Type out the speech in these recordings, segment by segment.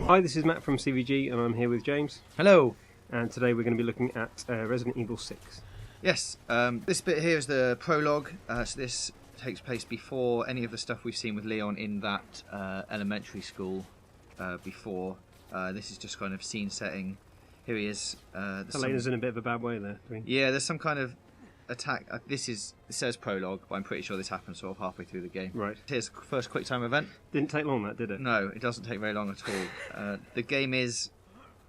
Hi, this is Matt from CVG, and I'm here with James. Hello. And today we're going to be looking at Resident Evil 6. Yes, this bit here is the prologue. So this takes place before any of the stuff we've seen with Leon in that elementary school before. This is just kind of scene setting. Here he is. Helena's in a bit of a bad way there. Yeah, there's some kind of attack. It says prologue, but I'm pretty sure this happens sort of halfway through the game. Right. Here's the first Quicktime event. Didn't take long, that, did it? No, it doesn't take very long at all. The game is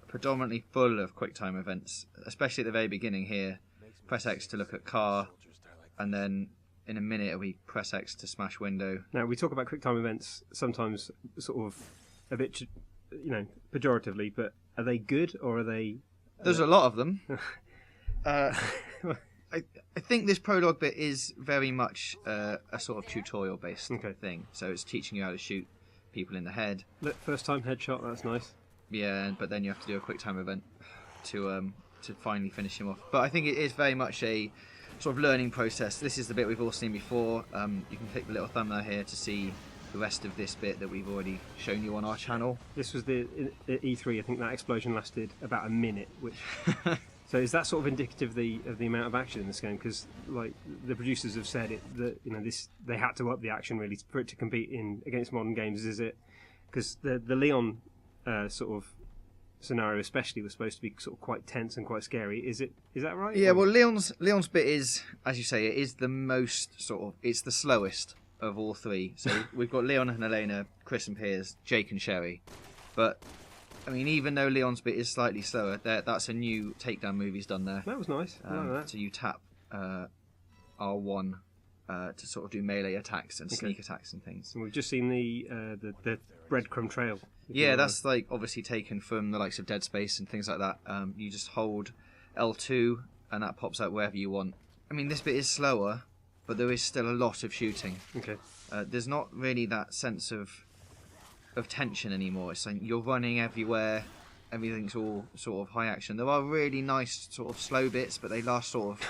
predominantly full of Quicktime events, especially at the very beginning here. Press X to look at car, and then in a minute we press X to smash window. Now, we talk about Quicktime events sometimes sort of a bit, pejoratively, but are they good or are they... There's a lot of them. I think this prologue bit is very much a sort of tutorial-based thing. So it's teaching you how to shoot people in the head. Look, first time headshot, that's nice. Yeah, but then you have to do a Quicktime event to finally finish him off. But I think it is very much a sort of learning process. This is the bit we've all seen before. You can click the little thumbnail here to see the rest of this bit that we've already shown you on our channel. This was the E3. I think that explosion lasted about a minute, which... So is that sort of indicative of the amount of action in this game? Because like the producers have said that they had to up the action really for it to compete against modern games. Is it because the Leon sort of scenario especially was supposed to be sort of quite tense and quite scary? Is that right? Yeah. Well, Leon's bit is, as you say, it is the most it's the slowest of all three. So we've got Leon and Helena, Chris and Piers, Jake and Sherry, but. I mean, even though Leon's bit is slightly slower, that's a new takedown move he's done there. That was nice. I like that. So you tap R1 to sort of do melee attacks and sneak attacks and things. And we've just seen the breadcrumb trail. Yeah, that's like obviously taken from the likes of Dead Space and things like that. You just hold L2 and that pops out wherever you want. I mean, this bit is slower, but there is still a lot of shooting. Okay. There's not really that sense of tension anymore. It's like you're running everywhere, everything's all sort of high action. There are really nice sort of slow bits, but they last sort of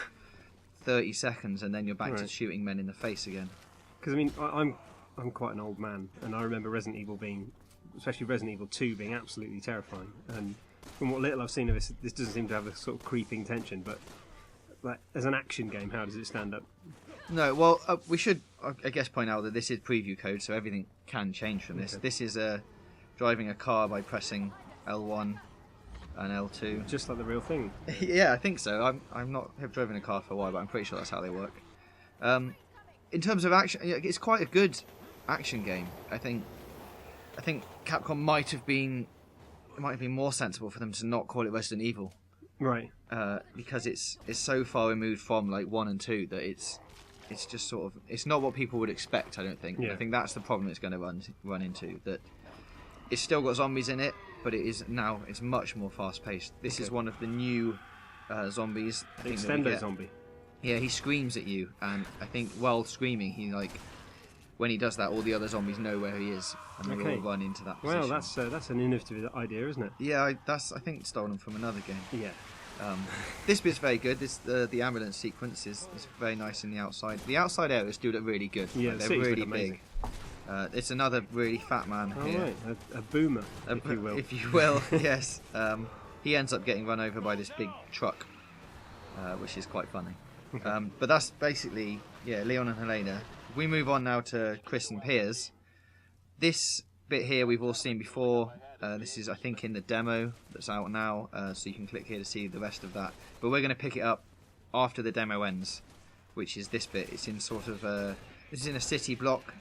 30 seconds and then you're back to shooting men in the face again. Because I mean, I'm quite an old man, and I remember Resident Evil especially Resident Evil 2 being absolutely terrifying. And from what little I've seen of this doesn't seem to have a sort of creeping tension, but like as an action game, how does it stand up? No, well, we should, I guess, point out that this is preview code, so everything can change from this. Okay. This is driving a car by pressing L1 and L2. Just like the real thing. Yeah, I think so. I'm not have driven a car for a while, but I'm pretty sure that's how they work. In terms of action, it's quite a good action game. I think Capcom might have been more sensible for them to not call it Resident Evil. Right. Because it's so far removed from like 1 and 2 that it's just sort of it's not what people would expect. I don't think. Yeah. I think that's the problem it's going to run into. That it's still got zombies in it, but it's much more fast paced. This is one of the new zombies. The extendo zombie. Yeah, he screams at you, and I think while screaming, when he does that, all the other zombies know where he is, and they all run into that position. Well, that's an innovative idea, isn't it? Yeah, I think stolen from another game. Yeah. This bit's very good. The ambulance sequence is very nice in the outside. The outside areas do look really good. Yeah, they're really big. It's another really fat man here. Right, a boomer, if you will. If you will, yes. He ends up getting run over by this big truck, which is quite funny. But that's basically, Leon and Helena. If we move on now to Chris and Piers, this bit here we've all seen before. This is, I think, in the demo that's out now, so you can click here to see the rest of that. But we're going to pick it up after the demo ends, which is this bit. It's in sort of this is in a city block,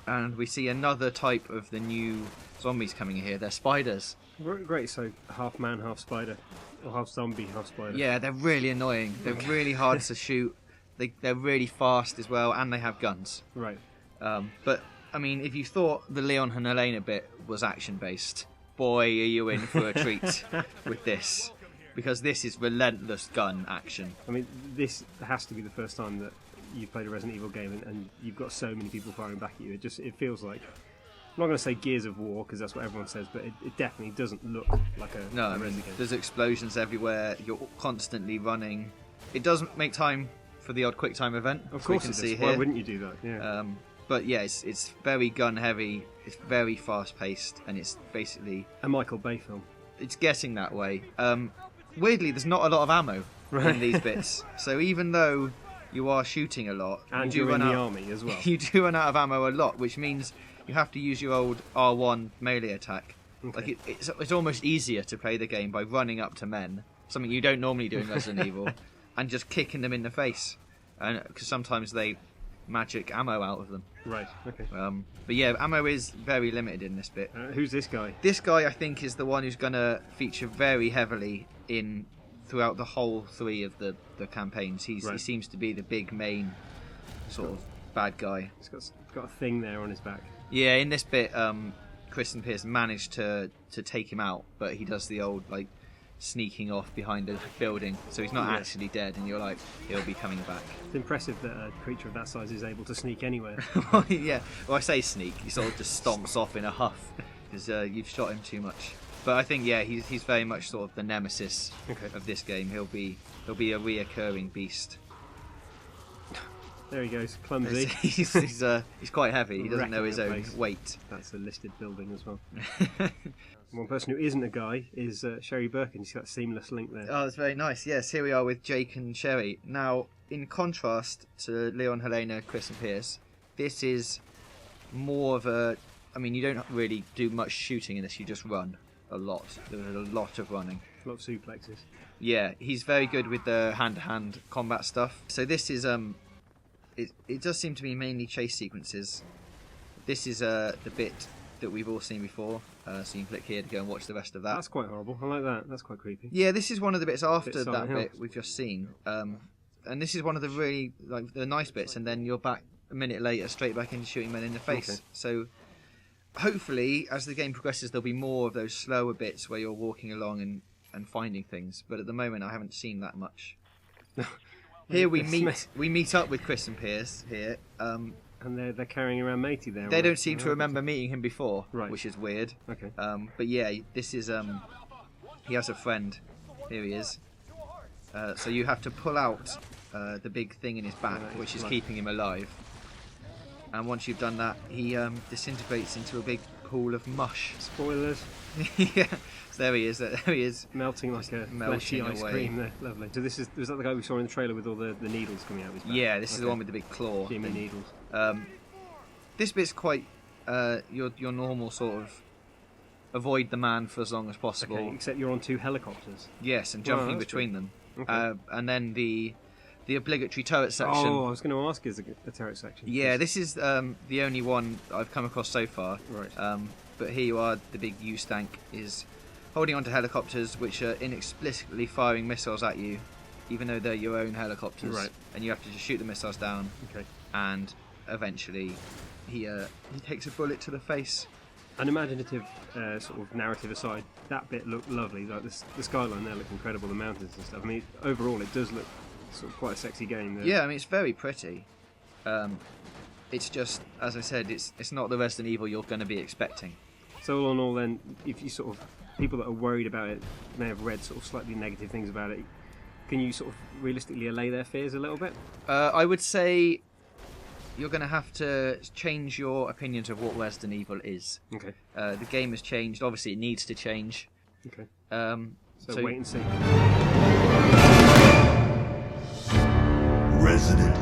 and we see another type of the new zombies coming in here. They're spiders. Great, so half man, half spider, or half zombie, half spider. Yeah, they're really annoying. They're really hard to shoot. They're really fast as well, and they have guns. Right. But I mean, if you thought the Leon and Helena bit was action-based, boy, are you in for a treat with this. Because this is relentless gun action. I mean, this has to be the first time that you've played a Resident Evil game and you've got so many people firing back at you. It feels like... I'm not going to say Gears of War, because that's what everyone says, but it definitely doesn't look like a Resident game. There's explosions everywhere, you're constantly running. It doesn't make time for the odd Quicktime event. Of course it does. Why wouldn't you do that? Yeah. But yeah, it's very gun heavy. It's very fast paced, and it's basically a Michael Bay film. It's getting that way. Weirdly, there's not a lot of ammo in these bits. So even though you are shooting a lot, and you do you're in run the out, army as well. You do run out of ammo a lot, which means you have to use your old R1 melee attack. Okay. Like it's almost easier to play the game by running up to men, something you don't normally do in Resident Evil, and just kicking them in the face, and because sometimes they magic ammo out of them. Right. Okay. But yeah, ammo is very limited in this bit. Who's this guy? This guy, I think, is the one who's going to feature very heavily throughout the whole 3 of the campaigns. He seems to be the big main sort of bad guy. He's got a thing there on his back. Yeah, in this bit, Kristen Piers managed to take him out, but he does the old like sneaking off behind a building, so he's not actually dead, and you're like, he'll be coming back. It's impressive that a creature of that size is able to sneak anywhere. Yeah, well, I say sneak, he sort of just stomps off in a huff because you've shot him too much. But I think he's very much sort of the nemesis of this game. He'll be a reoccurring beast. There he goes, clumsy. He's quite heavy. He doesn't know his own weight. That's a listed building as well. One person who isn't a guy is Sherry Birkin. She's got a seamless link there. Oh, that's very nice. Yes, here we are with Jake and Sherry. Now, in contrast to Leon, Helena, Chris and Piers, this is more of a... I mean, you don't really do much shooting in this. You just run a lot. There's a lot of running. A lot of suplexes. Yeah, he's very good with the hand-to-hand combat stuff. So this is... It does seem to be mainly chase sequences. This is the bit that we've all seen before, so you can click here to go and watch the rest of that. That's quite horrible. I like that. That's quite creepy. Yeah, this is one of the bits after that bit we've just seen, and this is one of the really like the nice bits. And then you're back a minute later, straight back into shooting men in the face. Okay. So hopefully, as the game progresses, there'll be more of those slower bits where you're walking along and finding things. But at the moment, I haven't seen that much. Here we meet up with Chris and Piers here. And they're carrying around Matey there. They don't seem to remember meeting him before, which is weird. Okay. But yeah, this is he has a friend. Here he is. So you have to pull out the big thing in his back, which is keeping him alive. And once you've done that, he disintegrates into a big pool of mush. Spoilers. Yeah. So there he is. There he is. Melting like a fleshy ice cream there. Lovely. So was that the guy we saw in the trailer with all the needles coming out of his back? Yeah, this is the one with the big claw. Jimmy needles. This bit's quite your normal sort of avoid the man for as long as possible. Okay, except you're on 2 helicopters. Yes, and jumping between them. Okay. And then the obligatory turret section. Oh, I was going to ask, is a turret section? Yeah, this is the only one I've come across so far. Right. But here you are, the big U-Stank is holding onto helicopters which are inexplicably firing missiles at you, even though they're your own helicopters. Right. And you have to just shoot the missiles down. Okay. And eventually he takes a bullet to the face. An imaginative sort of narrative aside, that bit looked lovely. Like the skyline there looked incredible, the mountains and stuff. I mean, overall it does look sort of quite a sexy game. Yeah, I mean, it's very pretty. It's just, as I said, it's not the Resident Evil you're going to be expecting. So all in all then, if you sort of, people that are worried about it may have read sort of slightly negative things about it, can you sort of realistically allay their fears a little bit? I would say you're going to have to change your opinions of what Resident Evil is. Okay. The game has changed. Obviously, it needs to change. Okay. So wait and see. Resident